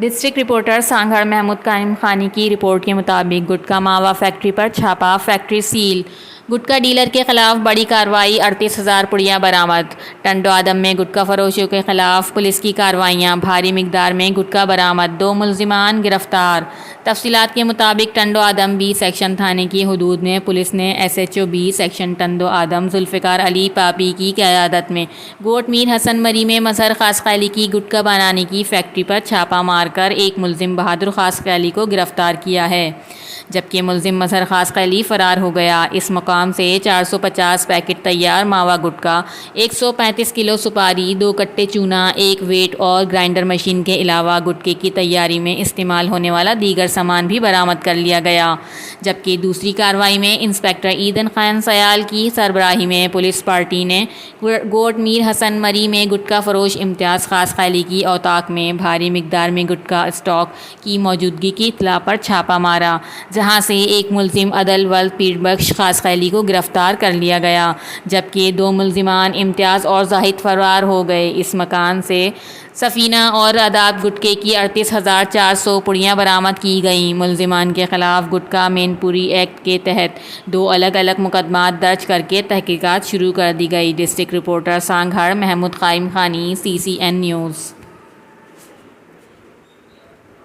District reporter Sanghar Mahmood قائم خانی کی رپورٹ کے مطابق گٹکا ماوا فیکٹری پر چھاپا، فیکٹری سیل۔ گٹکا ڈیلر کے خلاف بڑی کارروائی، 38,000 پڑیاں برآمد۔ ٹنڈو آدم میں گٹکا فروشوں کے خلاف پولیس کی کارروائیاں، بھاری مقدار میں گٹکا برآمد، 2 ملزمان گرفتار۔ تفصیلات کے مطابق ٹنڈو آدم بی سیکشن تھانے کی حدود میں پولیس نے SHO بی سیکشن ٹنڈو آدم ذوالفقار علی پاپی کی قیادت میں گوٹ میر حسن مری میں مظہر قاسقالی کی گٹکا بنانے کی فیکٹری پر چھاپا مار کر ایک ملزم بہادر قاسقالی کو گرفتار کیا ہے، جبکہ ملزم مظہر قاسقالی فرار ہو گیا۔ اس مقام سے 450 پیکٹ تیار ماوا گٹکا، 135 کلو سپاری، 2 کٹے چونا، 1 ویٹ اور گرائنڈر مشین کے علاوہ گٹکے کی تیاری میں استعمال ہونے والا دیگر سامان بھی برآمد کر لیا گیا۔ جبکہ دوسری کارروائی میں انسپکٹر ایدن خان سیال کی سربراہی میں پولیس پارٹی نے گوٹ میر حسن مری میں گٹکا فروش امتیاز قاسقالی کی اوطاق میں بھاری مقدار میں گٹکا اسٹاک کی موجودگی کی اطلاع پر چھاپا مارا، جہاں سے ایک ملزم عدل ولد پیر بخش قاسقالی کو گرفتار کر لیا گیا، جبکہ 2 ملزمان امتیاز اور زاہد فرار ہو گئے۔ اس مکان سے سفینہ اور آداب گٹکے کی 38,400 پڑیاں برآمد کی گئیں۔ ملزمان کے خلاف گٹکا مین پوری ایکٹ کے تحت 2 الگ الگ مقدمات درج کر کے تحقیقات شروع کر دی گئی۔ ڈسٹرکٹ رپورٹر سانگھڑ محمود قائم خانی، CCN نیوز۔